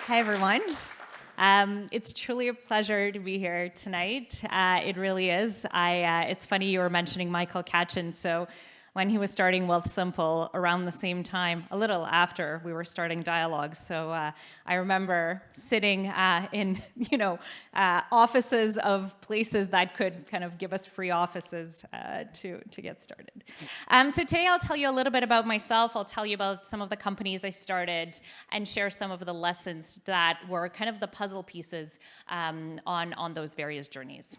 Hi, everyone. It's truly a pleasure to be here tonight. It really is. It's funny you were mentioning Michael Katchen. So when he was starting Wealth Simple around the same time, a little after we were starting Dialogue. So I remember sitting in, offices of places that could kind of give us free offices to get started. So today I'll tell you a little bit about myself. I'll tell you about some of the companies I started and share some of the lessons that were kind of the puzzle pieces on those various journeys.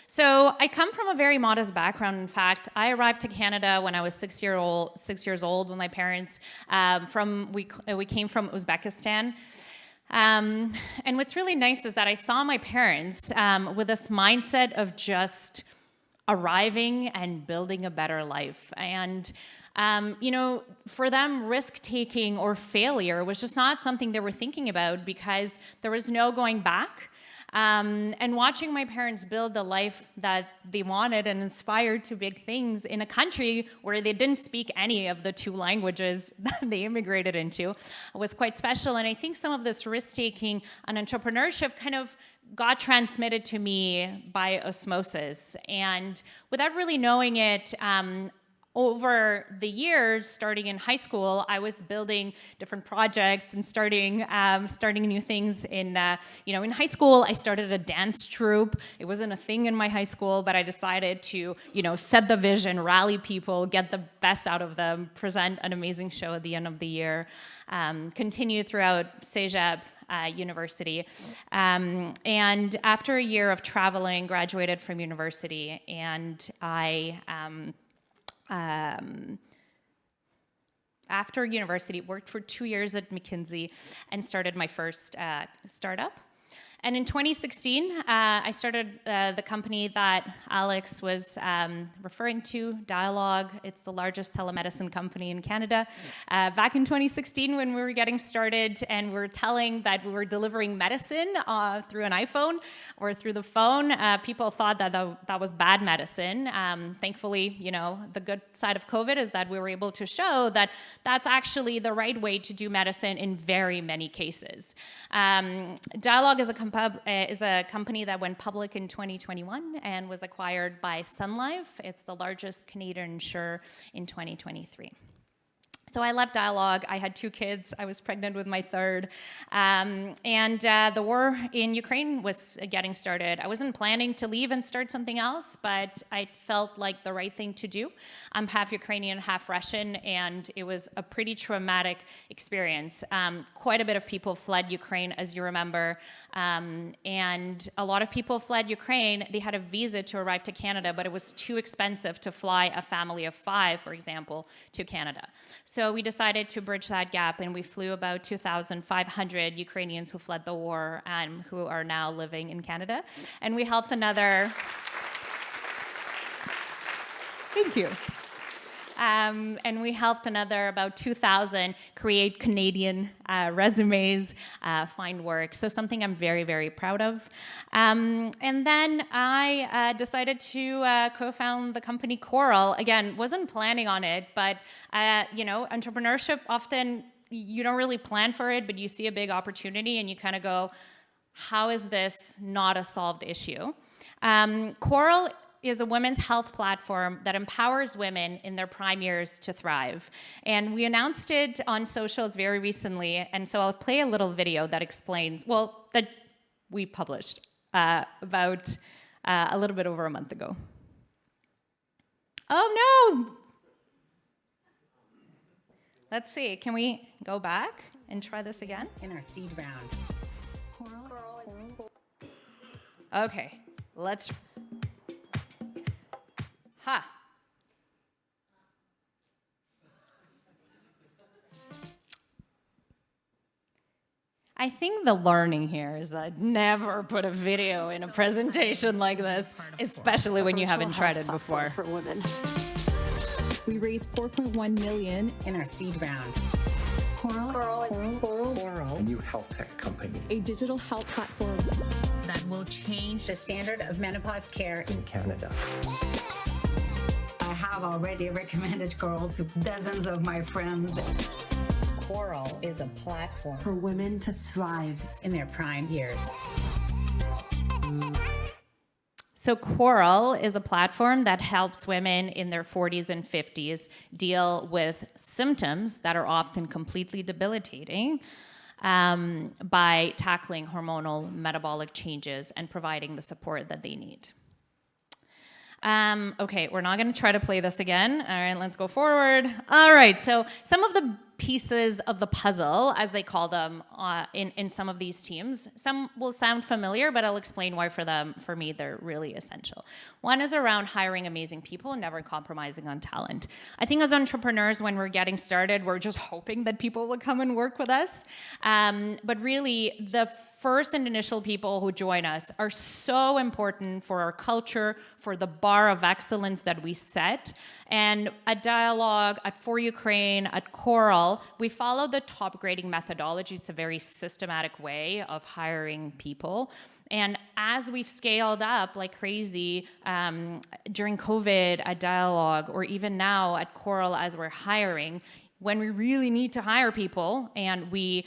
So I come from a very modest background. In fact, I arrived to Canada when I was 6 years old with my parents. We came from Uzbekistan. And what's really nice is that I saw my parents with this mindset of just arriving and building a better life. And for them, risk-taking or failure was just not something they were thinking about because there was no going back. And watching my parents build the life that they wanted and inspired to big things in a country where they didn't speak any of the two languages that they immigrated into was quite special. And I think some of this risk-taking and entrepreneurship kind of got transmitted to me by osmosis. And without really knowing it, over the years, starting in high school, I was building different projects and starting new things. In high school, I started a dance troupe. It wasn't a thing in my high school, but I decided to, set the vision, rally people, get the best out of them, present an amazing show at the end of the year, continue throughout Cégep. University. And after a year of traveling, graduated from university, and I after university, worked for 2 years at McKinsey and started my first startup. And in 2016, I started the company that Alex was referring to, Dialogue. It's the largest telemedicine company in Canada. Back in 2016, when we were getting started and we were telling that we were delivering medicine through an iPhone or through the phone, people thought that was bad medicine. Thankfully, the good side of COVID is that we were able to show that that's actually the right way to do medicine in very many cases. Dialogue is a company that went public in 2021 and was acquired by Sun Life. It's the largest Canadian insurer in 2023. So I left Dialogue. I had 2 kids. I was pregnant with my third. And the war in Ukraine was getting started. I wasn't planning to leave and start something else, but I felt like the right thing to do. I'm half Ukrainian, half Russian, and it was a pretty traumatic experience. Quite a bit of people fled Ukraine, as you remember. And a lot of people fled Ukraine. They had a visa to arrive to Canada, but it was too expensive to fly a family of 5, for example, to Canada. So we decided to bridge that gap, and we flew about 2,500 Ukrainians who fled the war and who are now living in Canada. And we helped another... Thank you. And we helped another about 2,000 create Canadian resumes, find work. So something I'm very, very proud of. And then I decided to co-found the company Coral. Again, wasn't planning on it, but entrepreneurship often, you don't really plan for it, but you see a big opportunity and you kind of go, how is this not a solved issue? Coral is a women's health platform that empowers women in their prime years to thrive. And we announced it on socials very recently, and so I'll play a little video that explains, that we published about a little bit over a month ago. Oh no! Let's see, can we go back and try this again? In our seed round. Okay, let's... Ha! I think the learning here is that never put a video in a presentation like this, especially when you haven't tried it before. For women. We raised $4.1 million in our seed round. Coral. A new health tech company. A digital health platform that will change the standard of menopause care in Canada. I have already recommended Coral to dozens of my friends. Coral is a platform for women to thrive in their prime years. So Coral is a platform that helps women in their 40s and 50s deal with symptoms that are often completely debilitating by tackling hormonal metabolic changes and providing the support that they need. Okay, we're not going to try to play this again. All right, let's go forward. All right, so some of the pieces of the puzzle, as they call them in some of these teams, some will sound familiar, but I'll explain why for me, they're really essential. One is around hiring amazing people and never compromising on talent. I think as entrepreneurs, when we're getting started, we're just hoping that people will come and work with us. But really, the first and initial people who join us are so important for our culture, for the bar of excellence that we set. And at Dialogue, at For Ukraine, at Coral, we follow the top grading methodology. It's a very systematic way of hiring people. And as we've scaled up like crazy during COVID at Dialogue, or even now at Coral as we're hiring, when we really need to hire people and we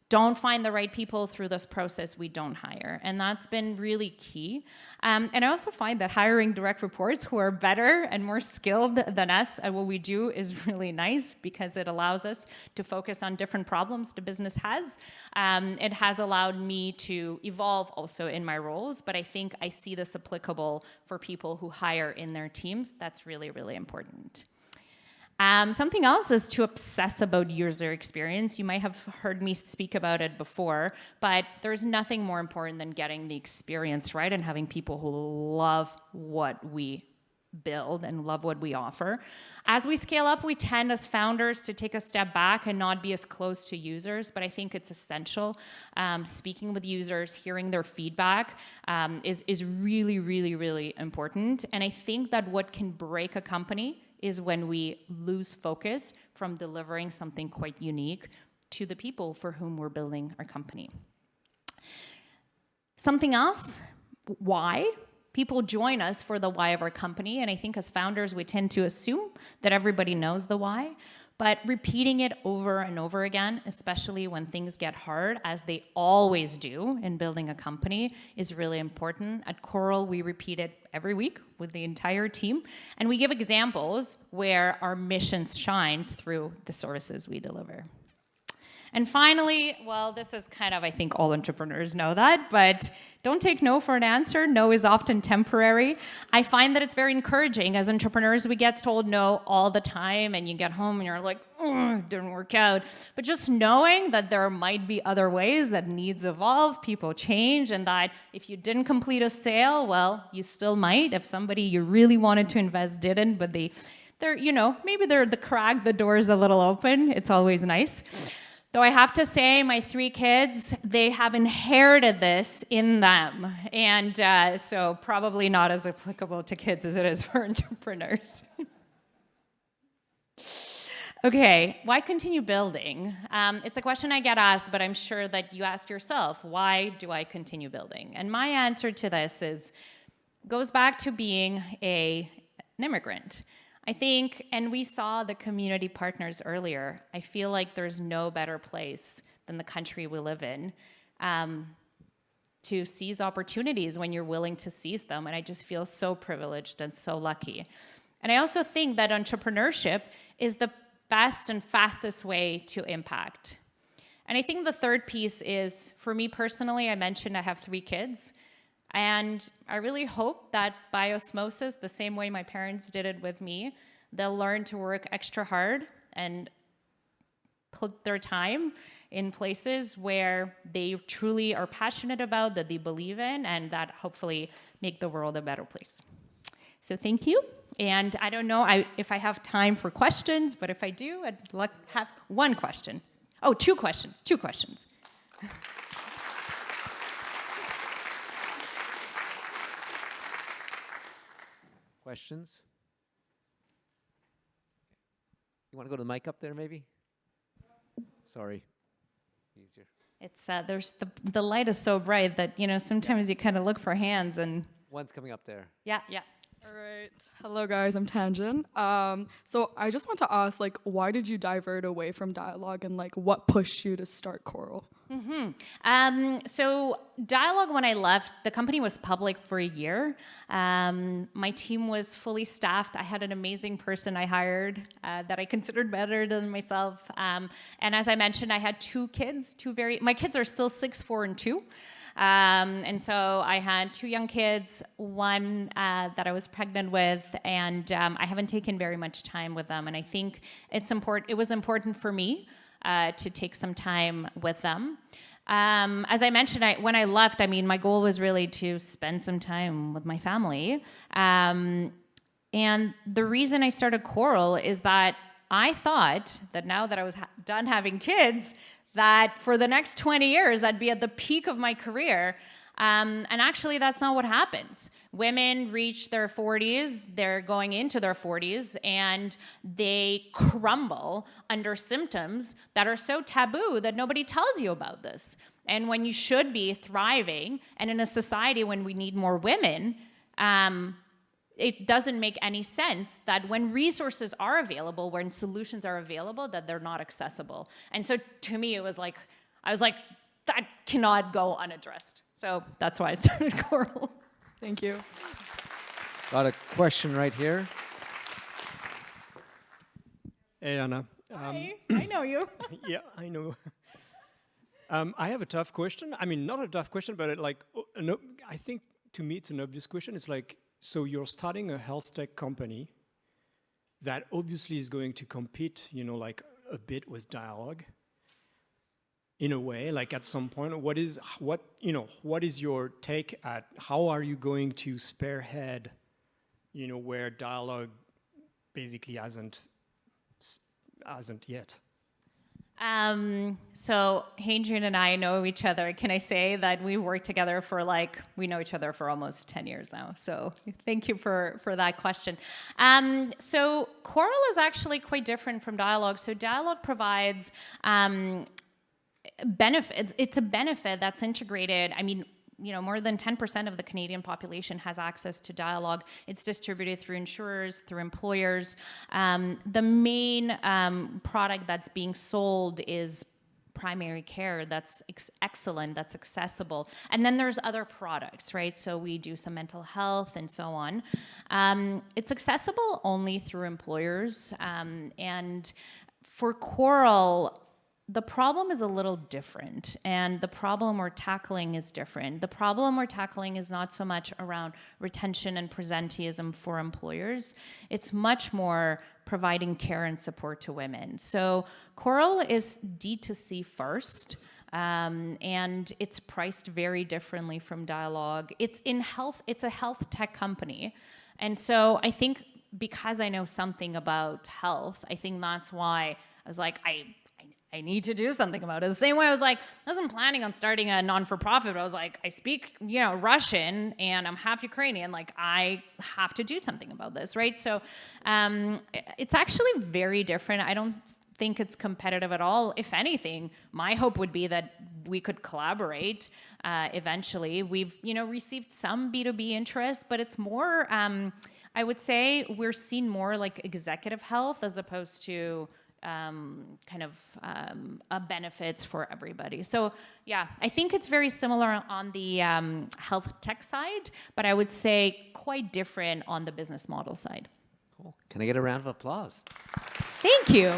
don't find the right people through this process, we don't hire. And that's been really key. And I also find that hiring direct reports who are better and more skilled than us at what we do is really nice because it allows us to focus on different problems the business has. It has allowed me to evolve also in my roles, but I think I see this applicable for people who hire in their teams. That's really, really important. Something else is to obsess about user experience. You might have heard me speak about it before, but there's nothing more important than getting the experience right and having people who love what we build and love what we offer. As we scale up, we tend as founders to take a step back and not be as close to users, but I think it's essential. Speaking with users, hearing their feedback is really, really, really important. And I think that what can break a company is when we lose focus from delivering something quite unique to the people for whom we're building our company. Something else, why? People join us for the why of our company, and I think as founders, we tend to assume that everybody knows the why, but repeating it over and over again, especially when things get hard, as they always do in building a company, is really important. At Coral, we repeat it every week with the entire team, and we give examples where our mission shines through the services we deliver. And finally, well, this is kind of, I think all entrepreneurs know that, but don't take no for an answer. No is often temporary. I find that it's very encouraging. As entrepreneurs, we get told no all the time, and you get home and you're like, it didn't work out. But just knowing that there might be other ways that needs evolve, people change, and that if you didn't complete a sale, well, you still might. If somebody you really wanted to invest didn't, but they're, maybe the crack, the door is a little open. It's always nice. Though I have to say, my 3 kids, they have inherited this in them. And so probably not as applicable to kids as it is for entrepreneurs. Okay, why continue building? It's a question I get asked, but I'm sure that you ask yourself, why do I continue building? And my answer to this goes back to being an immigrant. I think, and we saw the community partners earlier, I feel like there's no better place than the country we live in to seize opportunities when you're willing to seize them. And I just feel so privileged and so lucky. And I also think that entrepreneurship is the best and fastest way to impact. And I think the third piece is, for me personally, I mentioned I have 3 kids. And I really hope that by osmosis, the same way my parents did it with me, they'll learn to work extra hard and put their time in places where they truly are passionate about, that they believe in, and that hopefully make the world a better place. So thank you. And I don't know if I have time for questions, but if I do, I'd like to have one question. Oh, 2 questions. 2 questions. Questions? You want to go to the mic up there, maybe? Sorry. Easier. It's there's the light is so bright that sometimes you kind of look for hands and. One's coming up there. Yeah. All right. Hello, guys. I'm Tangent. So I just want to ask, like, why did you divert away from dialogue, and like, what pushed you to start Coral? So Dialogue, when I left, the company was public for a year. My team was fully staffed. I had an amazing person I hired that I considered better than myself. And as I mentioned, I had two kids, my kids are still 6, 4, and 2. And so I had 2 young kids, one that I was pregnant with, and I haven't taken very much time with them. And I think it was important for me to take some time with them. As I mentioned, when I left, I mean, my goal was really to spend some time with my family. And the reason I started Coral is that I thought that now that I was done having kids, that for the next 20 years, I'd be at the peak of my career. And actually, that's not what happens. Women reach their 40s, they're going into their 40s, and they crumble under symptoms that are so taboo that nobody tells you about this. And when you should be thriving, and in a society when we need more women, it doesn't make any sense that when resources are available, when solutions are available, that they're not accessible. And so to me, I was like, that cannot go unaddressed. So that's why I started Coral. Thank you. Got a question right here. Hey, Anna. Hi, I know you. Yeah, I know. I have a tough question. I mean, not a tough question, but I think to me it's an obvious question. It's like, so you're starting a health tech company that obviously is going to compete, like a bit with Dialogue. In a way, like at some point, what is your take at how are you going to spearhead, where Dialogue basically hasn't yet? So Hadrian and I know each other. Can I say that we've worked together we know each other for almost 10 years now. So thank you for that question. So Coral is actually quite different from Dialogue. So Dialogue provides benefits. It's a benefit that's integrated. I mean, more than 10% of the Canadian population has access to Dialogue. It's distributed through insurers, through employers. The main product that's being sold is primary care. That's excellent, that's accessible. And then there's other products, right? So we do some mental health and so on. It's accessible only through employers. And for Coral, the problem is a little different, and the problem we're tackling is different. The problem we're tackling is not so much around retention and presenteeism for employers. It's much more providing care and support to women. So Coral is D2C first, and it's priced very differently from Dialogue. It's a health tech company. And so I think because I know something about health, I think that's why I was like, I need to do something about it. The same way I wasn't planning on starting a non-for-profit, but I was like, I speak, Russian and I'm half Ukrainian. Like, I have to do something about this, right? So it's actually very different. I don't think it's competitive at all. If anything, my hope would be that we could collaborate eventually. We've, received some B2B interest, but it's more, I would say we're seen more like executive health as opposed to benefits for everybody. So yeah, I think it's very similar on the health tech side, but I would say quite different on the business model side. Cool. Can I get a round of applause? Thank you.